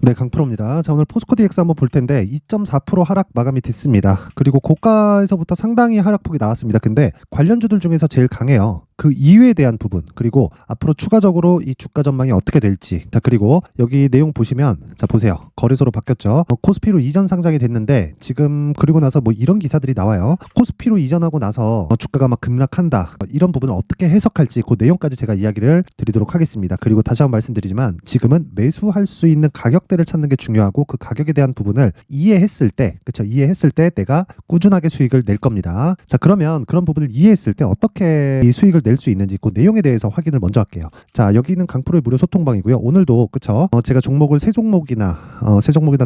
네, 강프로입니다. 자, 오늘 포스코 DX 한번 볼 텐데 2.4% 하락 마감이 됐습니다. 그리고 고가에서부터 상당히 하락폭이 나왔습니다. 근데 관련주들 중에서 제일 강해요. 그 이유에 대한 부분, 그리고 앞으로 추가적으로 이 주가 전망이 어떻게 될지. 자, 그리고 여기 내용 보시면, 자, 보세요. 거래소로 바뀌었죠. 코스피로 이전 상장이 됐는데 지금 그리고 나서 뭐 이런 기사들이 나와요. 코스피로 이전하고 나서 주가가 막 급락한다. 이런 부분을 어떻게 해석할지 그 내용까지 제가 이야기를 드리도록 하겠습니다. 그리고 다시 한번 말씀드리지만 지금은 매수할 수 있는 가격대를 찾는 게 중요하고 그 가격에 대한 부분을 이해했을 때, 그렇죠? 이해했을 때 내가 꾸준하게 수익을 낼 겁니다. 자, 그러면 그런 부분을 이해했을 때 어떻게 이 수익을 낼 수 있는지 그 내용에 대해서 확인을 먼저 할게요. 자, 여기는 강프로의 무료 소통방이고요. 오늘도 그쵸? 제가 종목을 세 종목이나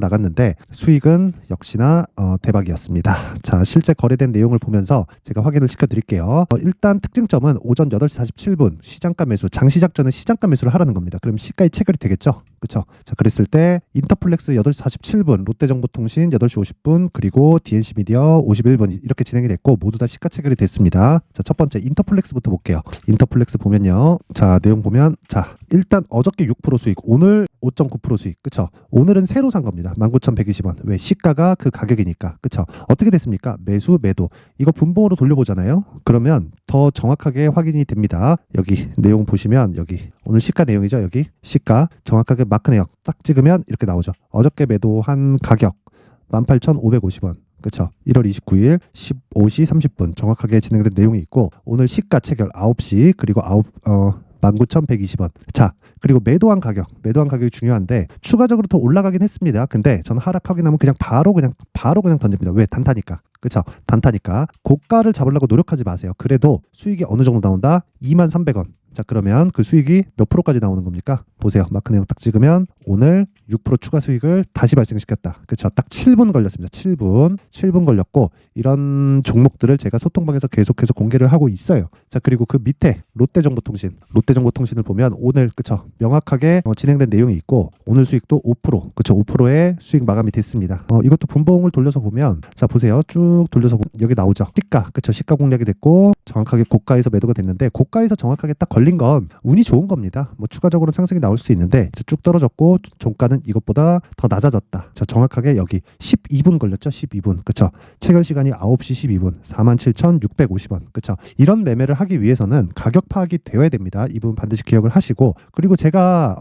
나갔는데 수익은 역시나 대박이었습니다. 자, 실제 거래된 내용을 보면서 제가 확인을 시켜드릴게요. 일단 특징점은 오전 8시 47분 시장가 매수, 장시작 전에 시장가 매수를 하라는 겁니다. 그럼 시가에 체결이 되겠죠? 그쵸? 자, 그랬을 때 인터플렉스 8시 47분, 롯데정보통신 8시 50분, 그리고 DNC 미디어 51분 이렇게 진행이 됐고 모두 다 시가 체결이 됐습니다. 자, 첫 번째 인터플렉스부터 볼게요. 인터플렉스 보면요. 자, 내용 보면, 자, 일단 어저께 6% 수익, 오늘 5.9% 수익, 그쵸? 오늘은 새로 산 겁니다. 19,120원. 왜? 시가가 그 가격이니까. 그쵸? 어떻게 됐습니까? 매수, 매도. 이거 분봉으로 돌려보잖아요. 그러면 더 정확하게 확인이 됩니다. 여기 내용 보시면 여기 오늘 시가 내용이죠. 여기 시가 정확하게 마크 내역 딱 찍으면 이렇게 나오죠. 어저께 매도한 가격 18,550원. 그렇죠. 1월 29일 15시 30분 정확하게 진행된 내용이 있고 오늘 시가 체결 9시 그리고 19,120원. 자, 그리고 매도한 가격이 중요한데 추가적으로 더 올라가긴 했습니다. 근데 저는 하락하게 나면 그냥 바로 던집니다. 왜? 단타니까. 그렇죠. 단타니까 고가를 잡으려고 노력하지 마세요. 그래도 수익이 어느 정도 나온다? 23,300원. 자, 그러면 그 수익이 몇 프로까지 나오는 겁니까? 보세요. 마크 내용 딱 찍으면 오늘 6% 추가 수익을 다시 발생시켰다. 그렇죠. 딱 7분 걸렸습니다. 7분 걸렸고 이런 종목들을 제가 소통방에서 계속해서 공개를 하고 있어요. 자, 그리고 그 밑에 롯데정보통신을 보면 오늘 그렇죠. 명확하게 진행된 내용이 있고 오늘 수익도 5%, 그렇죠. 5%의 수익 마감이 됐습니다. 이것도 분봉을 돌려서 보면 자, 보세요. 쭉 돌려서 보면 여기 나오죠. 시가, 그렇죠. 시가 공략이 됐고 정확하게 고가에서 매도가 됐는데 고가에서 정확하게 딱 걸린 건 운이 좋은 겁니다. 뭐 추가적으로 상승이 나올 수 있는데 쭉 떨어졌고 종가는 이것보다 더 낮아졌다. 자, 정확하게 여기 12분 걸렸죠. 12분. 그렇죠. 체결 시간이 9시 12분. 47,650원. 그렇죠. 이런 매매를 하기 위해서는 가격 파악이 되어야 됩니다. 이 부분 반드시 기억을 하시고 그리고 제가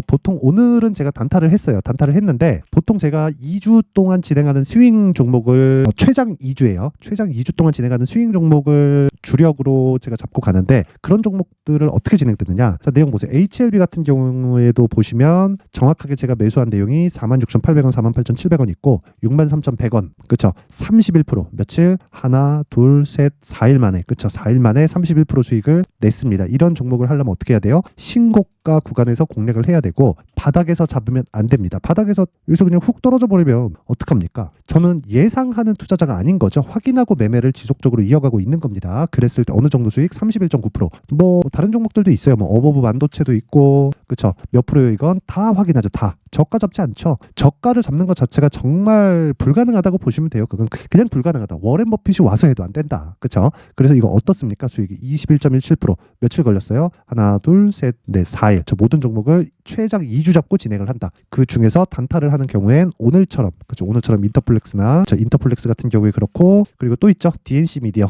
보통 오늘은 제가 단타를 했어요. 단타를 했는데 보통 제가 2주 동안 진행하는 스윙 종목을 최장 2주예요. 최장 2주 동안 진행하는 스윙 종목을 주력으로 제가 잡고 가는데 그런 종목들을 어떻게 진행되느냐. 자, 내용 보세요. HLB 같은 경우에도 보시면 정확하게 제가 매수한 내용이 46,800원, 48,700원 있고 63,100원. 그렇죠. 31% 며칠? 하나, 둘, 셋, 4일 만에. 그렇죠. 4일 만에 31% 수익을 냈습니다. 이런 종목을 하려면 어떻게 해야 돼요? 신고가 구간에서 공략을 해야 되고 바닥에서 잡으면 안 됩니다. 바닥에서 여기서 그냥 훅 떨어져 버리면 어떡합니까? 저는 예상하는 투자자가 아닌 거죠. 확인하고 매매를 지속적으로 이어가고 있는 겁니다. 그랬을 때 어느 정도 수익? 31.9%. 뭐 다른 종목들도 있어요. 뭐 어버브 반도체도 있고 그렇죠. 몇 프로요 이건? 다 확인하죠. 다. 저가 잡지 않죠. 저가를 잡는 것 자체가 정말 불가능하다고 보시면 돼요. 그건 그냥 불가능하다. 워렌 버핏이 와서 해도 안 된다. 그렇죠? 그래서 이거 어떻습니까? 수익이 21.17%. 며칠 걸렸어요? 하나, 둘, 셋, 넷, 4일. 저 모든 종목을 최장 2주 잡고 진행을 한다. 그 중에서 단타를 하는 경우엔 오늘처럼 그렇죠. 오늘처럼 인터플렉스나 인터플렉스 같은 경우에 그렇고 그리고 또 있죠. DNC 미디어.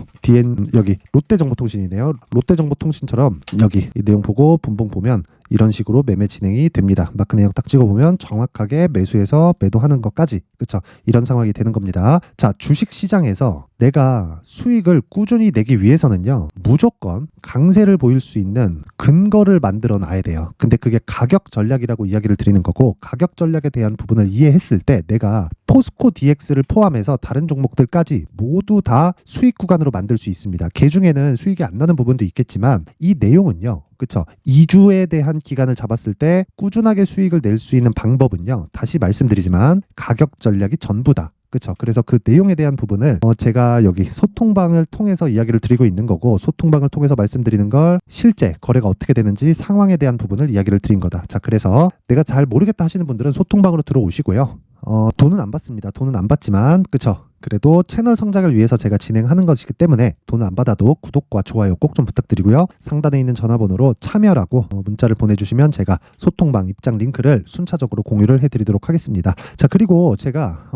여기 롯데정보통신이네요. 롯데정보통신처럼 여기 이 내용 보고 분봉 보면 이런 식으로 매매 진행이 됩니다. 마크 내용 딱 찍어보면 정확하게 매수해서 매도하는 것까지 그렇죠. 이런 상황이 되는 겁니다. 자, 주식 시장에서 내가 수익을 꾸준히 내기 위해서는요. 무조건 강세를 보일 수 있는 근거를 만들어 놔야 돼요. 근데 그게 가격 전략이라고 이야기를 드리는 거고 가격 전략에 대한 부분을 이해했을 때 내가 포스코 DX를 포함해서 다른 종목들까지 모두 다 수익 구간으로 만들 수 있습니다. 그 중에는 수익이 안 나는 부분도 있겠지만 이 내용은요. 그렇죠. 2주에 대한 기간을 잡았을 때 꾸준하게 수익을 낼 수 있는 방법은요. 다시 말씀드리지만 가격 전략이 전부다. 그렇죠. 그래서 그 내용에 대한 부분을 제가 여기 소통방을 통해서 이야기를 드리고 있는 거고 소통방을 통해서 말씀드리는 걸 실제 거래가 어떻게 되는지 상황에 대한 부분을 이야기를 드린 거다. 자, 그래서 내가 잘 모르겠다 하시는 분들은 소통방으로 들어오시고요. 돈은 안 받습니다. 돈은 안 받지만 그쵸. 그래도 채널 성장을 위해서 제가 진행하는 것이기 때문에 돈 안 받아도 구독과 좋아요 꼭 좀 부탁드리고요. 상단에 있는 전화번호로 참여라고 문자를 보내주시면 제가 소통방 입장 링크를 순차적으로 공유를 해드리도록 하겠습니다. 자, 그리고 제가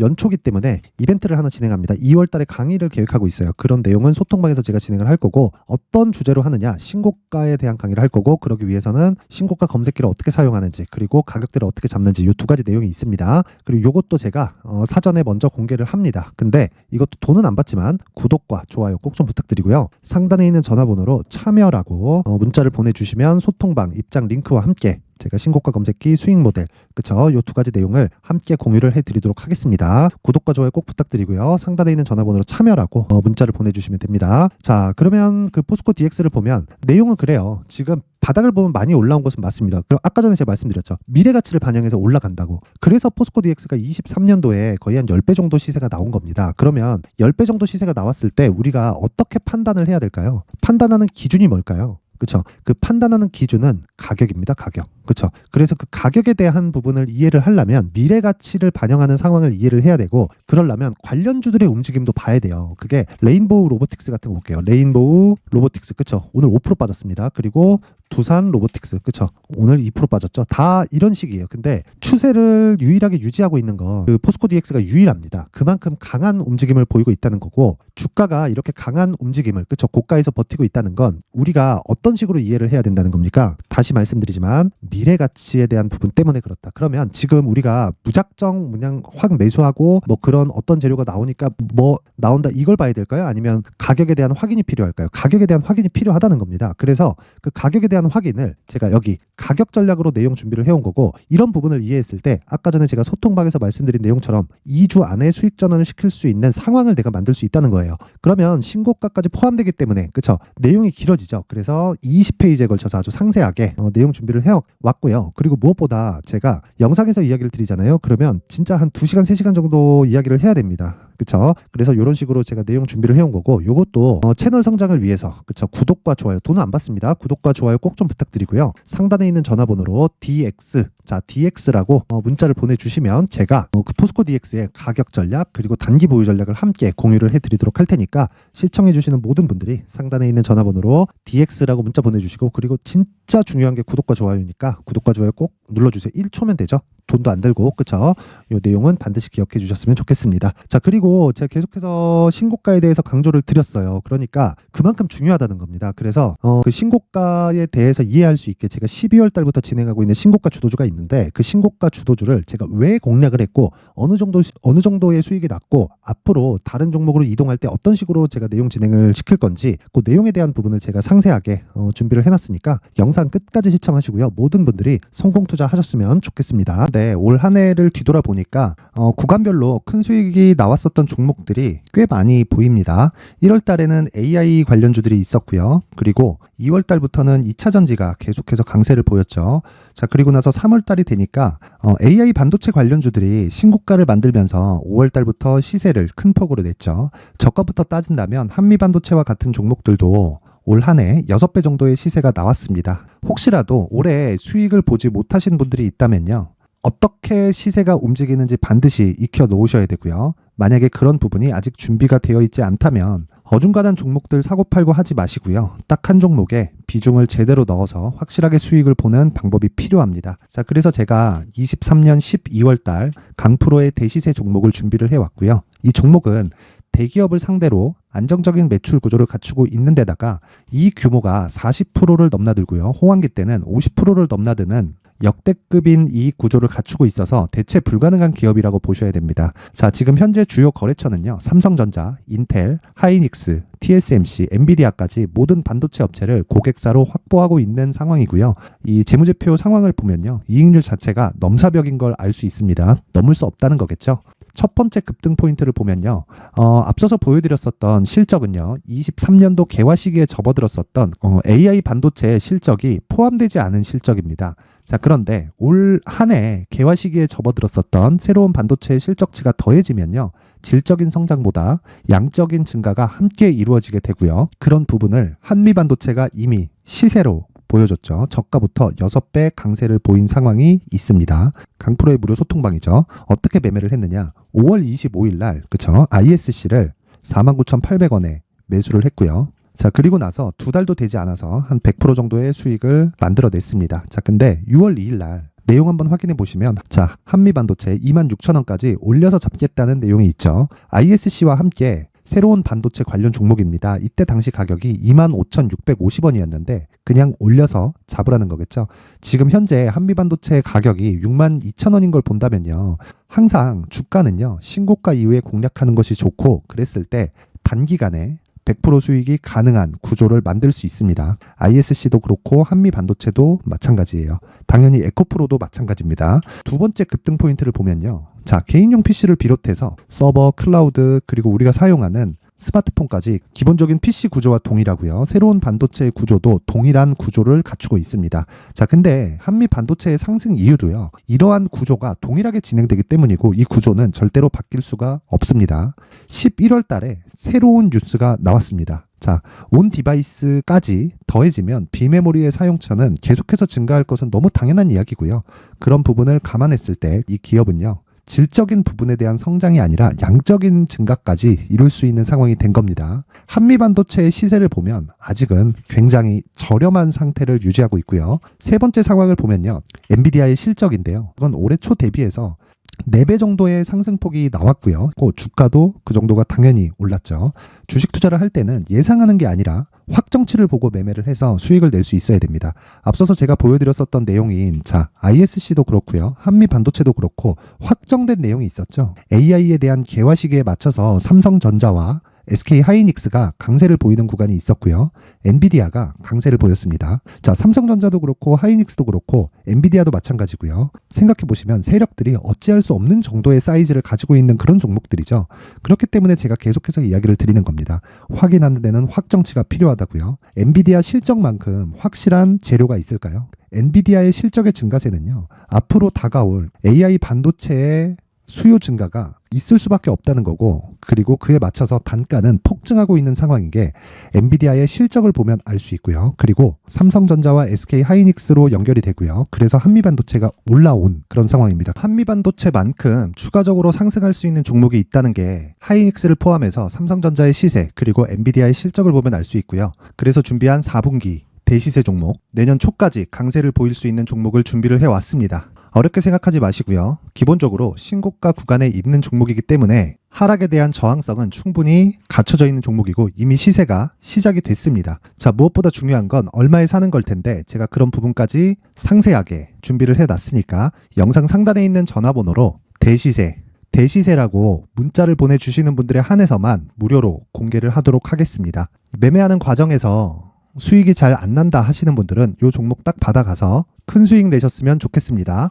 연초기 때문에 이벤트를 하나 진행합니다. 2월 달에 강의를 계획하고 있어요. 그런 내용은 소통방에서 제가 진행을 할 거고, 어떤 주제로 하느냐, 신고가에 대한 강의를 할 거고, 그러기 위해서는 신고가 검색기를 어떻게 사용하는지, 그리고 가격대를 어떻게 잡는지, 이 두 가지 내용이 있습니다. 그리고 이것도 제가 사전에 먼저 공개를 합니다. 근데 이것도 돈은 안 받지만 구독과 좋아요 꼭 좀 부탁드리고요. 상단에 있는 전화번호로 참여라고 문자를 보내주시면 소통방 입장 링크와 함께 제가 신고가 검색기 수익 모델, 그쵸? 이 두 가지 내용을 함께 공유를 해드리도록 하겠습니다. 구독과 좋아요 꼭 부탁드리고요. 상단에 있는 전화번호로 참여라고 문자를 보내주시면 됩니다. 자, 그러면 그 포스코 DX를 보면 내용은 그래요. 지금 바닥을 보면 많이 올라온 것은 맞습니다. 그럼 아까 전에 제가 말씀드렸죠. 미래 가치를 반영해서 올라간다고. 그래서 포스코 DX가 23년도에 거의 한 10배 정도 시세가 나온 겁니다. 그러면 10배 정도 시세가 나왔을 때 우리가 어떻게 판단을 해야 될까요? 판단하는 기준이 뭘까요? 그렇죠. 그 판단하는 기준은 가격입니다. 가격. 그렇죠. 그래서 그 가격에 대한 부분을 이해를 하려면 미래 가치를 반영하는 상황을 이해를 해야 되고, 그러려면 관련주들의 움직임도 봐야 돼요. 그게 레인보우 로보틱스 같은 거 볼게요. 레인보우 로보틱스, 그렇죠. 오늘 5% 빠졌습니다. 그리고 두산 로보틱스, 그렇죠. 오늘 2% 빠졌죠. 다 이런 식이에요. 근데 추세를 유일하게 유지하고 있는 거 그 포스코 DX가 유일합니다. 그만큼 강한 움직임을 보이고 있다는 거고, 주가가 이렇게 강한 움직임을, 그렇죠, 고가에서 버티고 있다는 건 우리가 어떤 식으로 이해를 해야 된다는 겁니까? 다시 말씀드리지만 미래 가치에 대한 부분 때문에 그렇다. 그러면 지금 우리가 무작정 그냥 확 매수하고 뭐 그런 어떤 재료가 나오니까 뭐 나온다 이걸 봐야 될까요? 아니면 가격에 대한 확인이 필요할까요? 가격에 대한 확인이 필요하다는 겁니다. 그래서 그 가격에 대한 확인을 제가 여기 가격 전략으로 내용 준비를 해온 거고, 이런 부분을 이해했을 때 아까 전에 제가 소통방에서 말씀드린 내용처럼 2주 안에 수익 전환을 시킬 수 있는 상황을 내가 만들 수 있다는 거예요. 그러면 신고가까지 포함되기 때문에, 그쵸, 내용이 길어지죠. 그래서 20페이지에 걸쳐서 아주 상세하게 내용 준비를 해왔고요. 그리고 무엇보다 제가 영상에서 이야기를 드리잖아요. 그러면 진짜 한 2시간 3시간 정도 이야기를 해야 됩니다. 그쵸? 그래서 이런 식으로 제가 내용 준비를 해온 거고, 이것도 채널 성장을 위해서, 그쵸, 구독과 좋아요, 돈은 안 받습니다. 구독과 좋아요 꼭 좀 부탁드리고요. 상단에 있는 전화번호로 DX, 자, DX라고 문자를 보내주시면 제가 그 포스코 DX의 가격 전략 그리고 단기 보유 전략을 함께 공유를 해드리도록 할 테니까, 시청해주시는 모든 분들이 상단에 있는 전화번호로 DX라고 문자 보내주시고, 그리고 진짜 중요한 게 구독과 좋아요니까 구독과 좋아요 꼭 눌러주세요. 1초면 되죠. 돈도 안 들고, 그쵸? 이 내용은 반드시 기억해 주셨으면 좋겠습니다. 자, 그리고 제가 계속해서 신고가에 대해서 강조를 드렸어요. 그러니까 그만큼 중요하다는 겁니다. 그래서 그 신고가에 대해서 이해할 수 있게 제가 12월 달부터 진행하고 있는 신고가 주도주가 있는데, 그 신고가 주도주를 제가 왜 공략을 했고, 어느 정도의 수익이 났고, 앞으로 다른 종목으로 이동할 때 어떤 식으로 제가 내용 진행을 시킬 건지, 그 내용에 대한 부분을 제가 상세하게 준비를 해놨으니까 영상 끝까지 시청하시고요. 모든 분들이 성공 투자하셨으면 좋겠습니다. 네, 올 한 해를 뒤돌아보니까 구간별로 큰 수익이 나왔었던 종목들이 꽤 많이 보입니다. 1월 달에는 AI 관련주들이 있었고요. 그리고 2월 달부터는 2차 전지가 계속해서 강세를 보였죠. 자, 그리고 나서 3월 달이 되니까 AI 반도체 관련주들이 신고가를 만들면서 5월 달부터 시세를 큰 폭으로 냈죠. 저가부터 따진다면 한미반도체와 같은 종목들도 올 한 해 6배 정도의 시세가 나왔습니다. 혹시라도 올해 수익을 보지 못하신 분들이 있다면요, 어떻게 시세가 움직이는지 반드시 익혀 놓으셔야 되고요. 만약에 그런 부분이 아직 준비가 되어 있지 않다면 어중간한 종목들 사고팔고 하지 마시고요. 딱 한 종목에 비중을 제대로 넣어서 확실하게 수익을 보는 방법이 필요합니다. 자, 그래서 제가 23년 12월 달 강프로의 대시세 종목을 준비를 해왔고요. 이 종목은 대기업을 상대로 안정적인 매출 구조를 갖추고 있는 데다가 이 규모가 40%를 넘나들고요. 호황기 때는 50%를 넘나드는 역대급인 이익 구조를 갖추고 있어서 대체 불가능한 기업이라고 보셔야 됩니다. 자, 지금 현재 주요 거래처는요, 삼성전자, 인텔, 하이닉스, TSMC, 엔비디아까지 모든 반도체 업체를 고객사로 확보하고 있는 상황이고요. 이 재무제표 상황을 보면요, 이익률 자체가 넘사벽인 걸 알 수 있습니다. 넘을 수 없다는 거겠죠. 첫 번째 급등 포인트를 보면요, 앞서서 보여드렸었던 실적은요, 23년도 개화 시기에 접어들었었던 AI 반도체의 실적이 포함되지 않은 실적입니다. 자, 그런데 올 한 해 개화 시기에 접어들었었던 새로운 반도체의 실적치가 더해지면요, 질적인 성장보다 양적인 증가가 함께 이루어지게 되고요. 그런 부분을 한미 반도체가 이미 시세로 보여줬죠. 저가부터 6배 강세를 보인 상황이 있습니다. 강프로의 무료 소통방이죠. 어떻게 매매를 했느냐? 5월 25일 날 그쵸? ISC를 49,800원에 매수를 했고요. 자, 그리고 나서 2달도 되지 않아서 한 100% 정도의 수익을 만들어냈습니다. 자, 근데 6월 2일 날 내용 한번 확인해 보시면, 자, 한미반도체 26,000원까지 올려서 잡겠다는 내용이 있죠. ISC와 함께 새로운 반도체 관련 종목입니다. 이때 당시 가격이 25,650원이었는데 그냥 올려서 잡으라는 거겠죠. 지금 현재 한미반도체 가격이 62,000원인 걸 본다면요. 항상 주가는요. 신고가 이후에 공략하는 것이 좋고, 그랬을 때 단기간에 100% 수익이 가능한 구조를 만들 수 있습니다. ISC도 그렇고 한미반도체도 마찬가지예요. 당연히 에코프로도 마찬가지입니다. 두 번째 급등 포인트를 보면요. 자, 개인용 PC를 비롯해서 서버, 클라우드, 그리고 우리가 사용하는 스마트폰까지 기본적인 PC 구조와 동일하고요. 새로운 반도체의 구조도 동일한 구조를 갖추고 있습니다. 자, 근데 한미 반도체의 상승 이유도요. 이러한 구조가 동일하게 진행되기 때문이고, 이 구조는 절대로 바뀔 수가 없습니다. 11월 달에 새로운 뉴스가 나왔습니다. 자, 온 디바이스까지 더해지면 비메모리의 사용처는 계속해서 증가할 것은 너무 당연한 이야기고요. 그런 부분을 감안했을 때 이 기업은요. 질적인 부분에 대한 성장이 아니라 양적인 증가까지 이룰 수 있는 상황이 된 겁니다. 한미반도체의 시세를 보면 아직은 굉장히 저렴한 상태를 유지하고 있고요. 세 번째 상황을 보면요. 엔비디아의 실적인데요. 이건 올해 초 대비해서 4배 정도의 상승폭이 나왔고요. 주가도 그 정도가 당연히 올랐죠. 주식 투자를 할 때는 예상하는 게 아니라 확정치를 보고 매매를 해서 수익을 낼 수 있어야 됩니다. 앞서서 제가 보여드렸었던 내용인, 자, ISC도 그렇고요. 한미 반도체도 그렇고 확정된 내용이 있었죠. AI에 대한 개화 시기에 맞춰서 삼성전자와 SK 하이닉스가 강세를 보이는 구간이 있었고요. 엔비디아가 강세를 보였습니다. 자, 삼성전자도 그렇고 하이닉스도 그렇고 엔비디아도 마찬가지고요. 생각해 보시면 세력들이 어찌할 수 없는 정도의 사이즈를 가지고 있는 그런 종목들이죠. 그렇기 때문에 제가 계속해서 이야기를 드리는 겁니다. 확인하는 데는 확정치가 필요하다고요. 엔비디아 실적만큼 확실한 재료가 있을까요? 엔비디아의 실적의 증가세는요. 앞으로 다가올 AI 반도체의 수요 증가가 있을 수밖에 없다는 거고, 그리고 그에 맞춰서 단가는 폭증하고 있는 상황인 게 엔비디아의 실적을 보면 알 수 있고요. 그리고 삼성전자와 SK 하이닉스로 연결이 되고요. 그래서 한미반도체가 올라온 그런 상황입니다. 한미반도체만큼 추가적으로 상승할 수 있는 종목이 있다는 게 하이닉스를 포함해서 삼성전자의 시세, 그리고 엔비디아의 실적을 보면 알 수 있고요. 그래서 준비한 4분기 대시세 종목, 내년 초까지 강세를 보일 수 있는 종목을 준비를 해왔습니다. 어렵게 생각하지 마시고요. 기본적으로 신고가 구간에 있는 종목이기 때문에 하락에 대한 저항성은 충분히 갖춰져 있는 종목이고 이미 시세가 시작이 됐습니다. 자, 무엇보다 중요한 건 얼마에 사는 걸 텐데 제가 그런 부분까지 상세하게 준비를 해놨으니까 영상 상단에 있는 전화번호로 대시세라고 문자를 보내주시는 분들에 한해서만 무료로 공개를 하도록 하겠습니다. 매매하는 과정에서 수익이 잘 안 난다 하시는 분들은 이 종목 딱 받아가서 큰 수익 내셨으면 좋겠습니다.